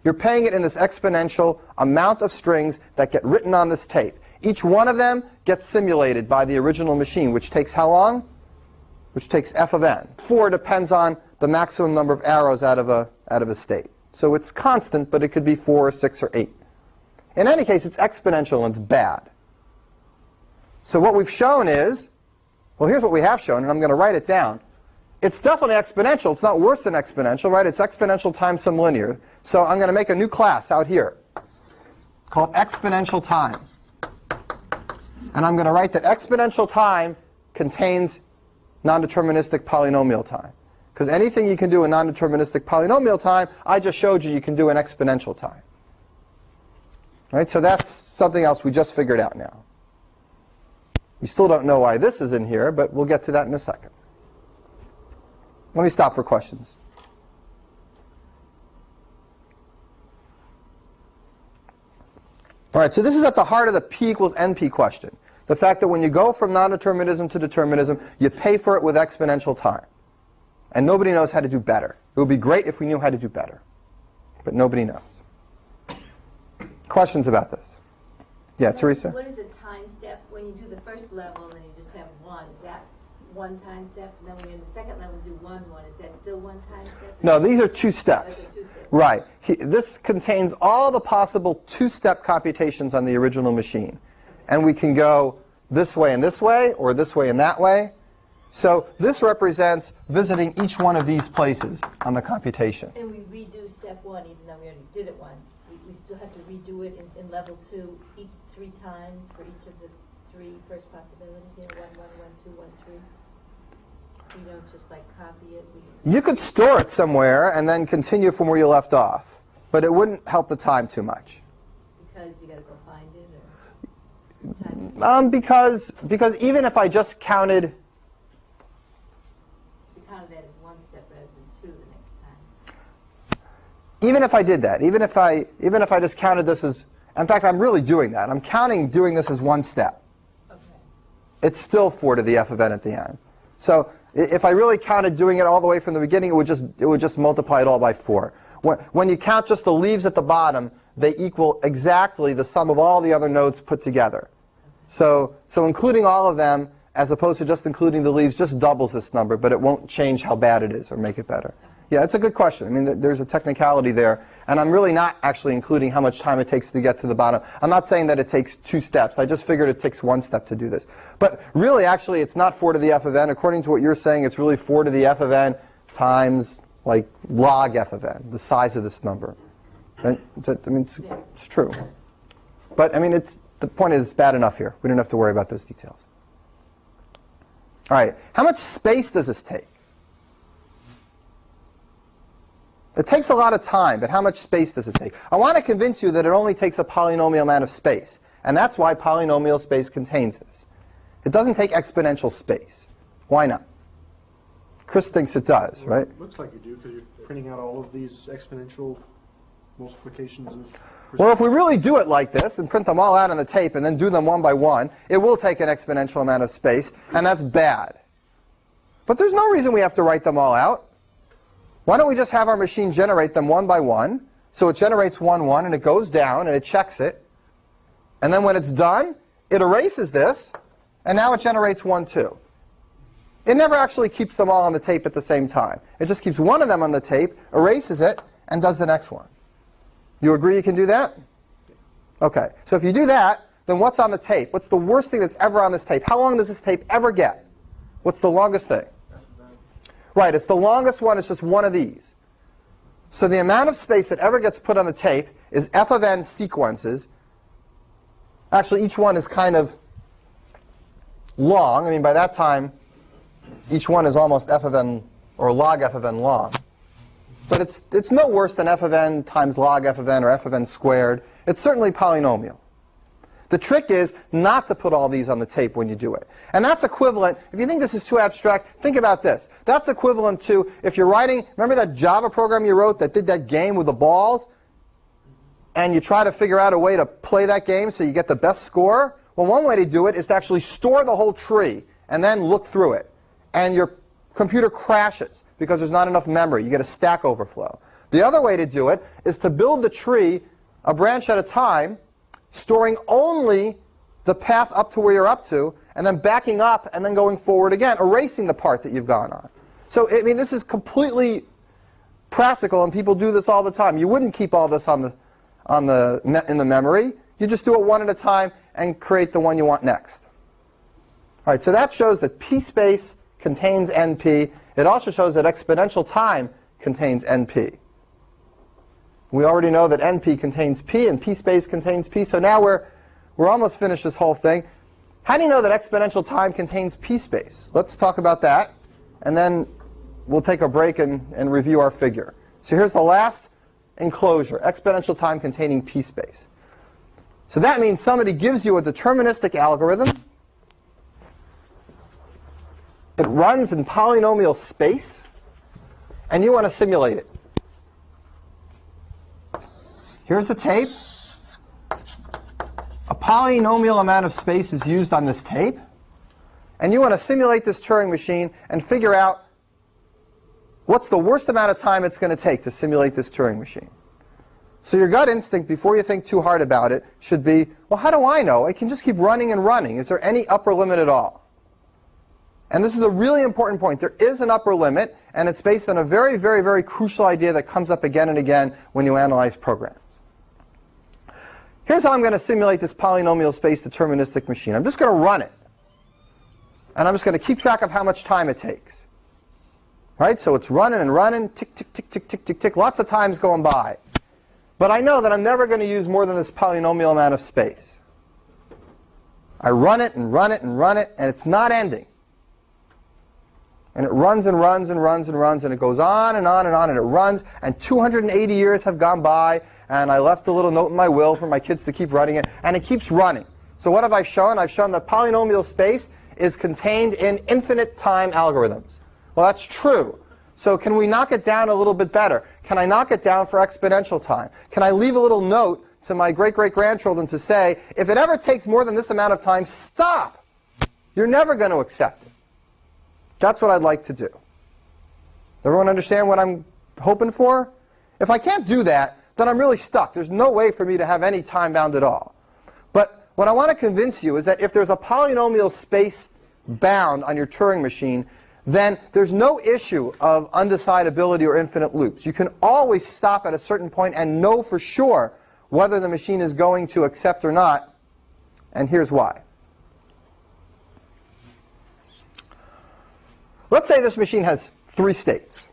You're paying it in this exponential amount of strings that get written on this tape. Each one of them gets simulated by the original machine, which takes how long? Which takes f of n. 4 depends on the maximum number of arrows out of a state. So it's constant, but it could be 4 or 6 or 8. In any case, it's exponential and it's bad. So what we've shown is, well, here's what we have shown, and I'm going to write it down. It's definitely exponential. It's not worse than exponential, right? It's exponential times some linear. So I'm going to make a new class out here called exponential time. And I'm going to write that exponential time contains non-deterministic polynomial time. Because anything you can do in non-deterministic polynomial time, I just showed you can do in exponential time. Right? So that's something else we just figured out now. We still don't know why this is in here, but we'll get to that in a second. Let me stop for questions. All right, so this is at the heart of the P equals NP question. The fact that when you go from non-determinism to determinism, you pay for it with exponential time. And nobody knows how to do better. It would be great if we knew how to do better. But nobody knows. Questions about this? Yeah, Teresa? What is a time step when you do the first level and then you just have 1? Is that one time step? And then when you're in the second level, do 1, 1. Is that still one time step? No, these are 2 steps. Those are 2 steps. Right. This contains all the possible 2-step computations on the original machine. And we can go this way and this way, or this way and that way. So this represents visiting each one of these places on the computation. And we redo step 1, even though we already did it once. We still have to redo it in level 2 each 3 times for each of the 3 first possibilities. 1, 1, 1, 2, 1, 3. You don't just like copy it. You could store it somewhere and then continue from where you left off. But it wouldn't help the time too much. Because you got to go find it? Or because even if I just counted... You counted that as 1 step rather than 2 the next time. Even if I did that, even if I just counted this as... In fact, I'm really doing that. I'm counting doing this as 1 step. Okay. It's still 4 to the f of n at the end. So if I really counted doing it all the way from the beginning, it would just multiply it all by 4. When you count just the leaves at the bottom, they equal exactly the sum of all the other nodes put together. So including all of them, as opposed to just including the leaves, just doubles this number, but it won't change how bad it is or make it better. Yeah, it's a good question. I mean, there's a technicality there. And I'm really not actually including how much time it takes to get to the bottom. I'm not saying that it takes 2 steps. I just figured it takes 1 step to do this. But really, actually, it's not 4 to the f of n. According to what you're saying, it's really 4 to the f of n times, like, log f of n, the size of this number. And, I mean, it's true. But, I mean, the point is it's bad enough here. We don't have to worry about those details. All right, how much space does this take? It takes a lot of time, but how much space does it take? I want to convince you that it only takes a polynomial amount of space. And that's why polynomial space contains this. It doesn't take exponential space. Why not? Chris thinks it does, right? It looks like you do, because you're printing out all of these exponential multiplications of... Well, if we really do it like this and print them all out on the tape and then do them 1 by 1, it will take an exponential amount of space, and that's bad. But there's no reason we have to write them all out. Why don't we just have our machine generate them 1 by 1? So it generates 1, 1, and it goes down, and it checks it. And then when it's done, it erases this, and now it generates 1, 2. It never actually keeps them all on the tape at the same time. It just keeps one of them on the tape, erases it, and does the next one. You agree you can do that? OK. So if you do that, then what's on the tape? What's the worst thing that's ever on this tape? How long does this tape ever get? What's the longest thing? Right, it's the longest one. It's just one of these. So the amount of space that ever gets put on the tape is f of n sequences. Actually, each one is kind of long. I mean, by that time, each one is almost f of n, or log f of n long. But it's no worse than f of n times log f of n, or f of n squared. It's certainly polynomial. The trick is not to put all these on the tape when you do it. And that's equivalent, if you think this is too abstract, think about this. That's equivalent to if you're writing, remember that Java program you wrote that did that game with the balls? And you try to figure out a way to play that game so you get the best score? Well, one way to do it is to actually store the whole tree and then look through it. And your computer crashes because there's not enough memory. You get a stack overflow. The other way to do it is to build the tree a branch at a time, storing only the path up to where you're up to, and then backing up and then going forward again, erasing the part that you've gone on. So, I mean, this is completely practical, and people do this all the time. You wouldn't keep all this in the memory. You just do it one at a time and create the one you want next. All right, so that shows that p space contains np. It also shows that exponential time contains np. We already know that np contains p and p space contains p, so now we're almost finished this whole thing. How do you know that exponential time contains p space? Let's talk about that, and then we'll take a break and review our figure. So here's the last enclosure, exponential time containing p space. So that means somebody gives you a deterministic algorithm. It runs in polynomial space, and you want to simulate it. Here's the tape. A polynomial amount of space is used on this tape, and you want to simulate this Turing machine and figure out what's the worst amount of time it's going to take to simulate this Turing machine. So your gut instinct, before you think too hard about it, should be, well, how do I know? I can just keep running and running. Is there any upper limit at all? And this is a really important point. There is an upper limit, and it's based on a very, very, very crucial idea that comes up again and again when you analyze programs. Here's how I'm going to simulate this polynomial space deterministic machine. I'm just going to run it. And I'm just going to keep track of how much time it takes. Right? So it's running and running, tick, tick, tick, tick, tick, tick, tick, lots of time's going by. But I know that I'm never going to use more than this polynomial amount of space. I run it and run it and run it, and it's not ending. And it runs and runs and runs and runs, and it goes on and on and on, and it runs, and 280 years have gone by, and I left a little note in my will for my kids to keep running it, and it keeps running. So what have I shown? I've shown that polynomial space is contained in infinite time algorithms. Well, that's true. So can we knock it down a little bit better? Can I knock it down for exponential time? Can I leave a little note to my great-great-grandchildren to say, if it ever takes more than this amount of time, stop! You're never going to accept it. That's what I'd like to do. Everyone understand what I'm hoping for? If I can't do that, then I'm really stuck. There's no way for me to have any time bound at all. But what I want to convince you is that if there's a polynomial space bound on your Turing machine, then there's no issue of undecidability or infinite loops. You can always stop at a certain point and know for sure whether the machine is going to accept or not, and here's why. Let's say this machine has 3 states.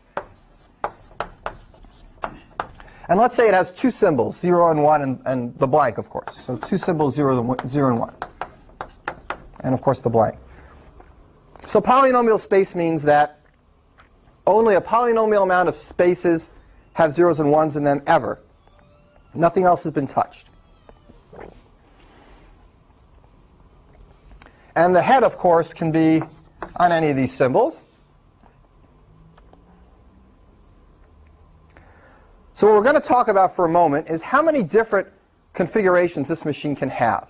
And let's say it has 2 symbols, 0 and 1, and the blank, of course. So 2 symbols, 0 and 1. And, of course, the blank. So polynomial space means that only a polynomial amount of spaces have 0s and 1s in them ever. Nothing else has been touched. And the head, of course, can be on any of these symbols. So what we're going to talk about for a moment is how many different configurations this machine can have.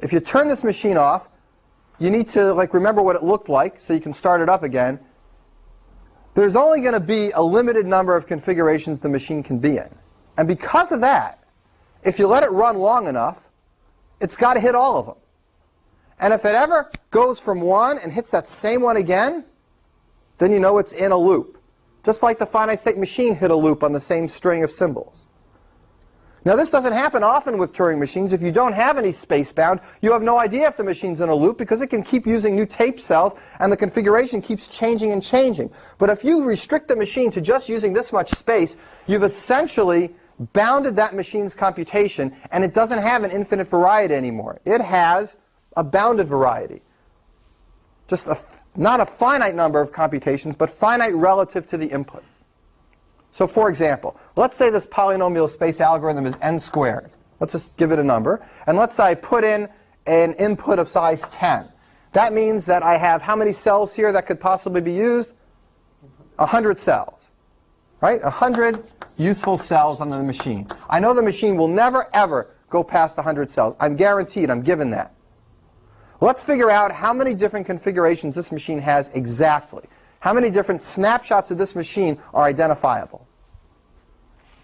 If you turn this machine off, you need to remember what it looked like so you can start it up again. There's only going to be a limited number of configurations the machine can be in. And because of that, if you let it run long enough, it's got to hit all of them. And if it ever goes from 1 and hits that same one again, then you know it's in a loop. Just like the finite state machine hit a loop on the same string of symbols. Now this doesn't happen often with Turing machines. If you don't have any space bound, you have no idea if the machine's in a loop because it can keep using new tape cells and the configuration keeps changing and changing. But if you restrict the machine to just using this much space, you've essentially bounded that machine's computation, and it doesn't have an infinite variety anymore. It has a bounded variety. Just not a finite number of computations, but finite relative to the input. So for example, let's say this polynomial space algorithm is n squared. Let's just give it a number. And let's say I put in an input of size 10. That means that I have how many cells here that could possibly be used? 100 cells. Right? 100 useful cells on the machine. I know the machine will never, ever go past 100 cells. I'm guaranteed. I'm given that. Let's figure out how many different configurations this machine has exactly. How many different snapshots of this machine are identifiable?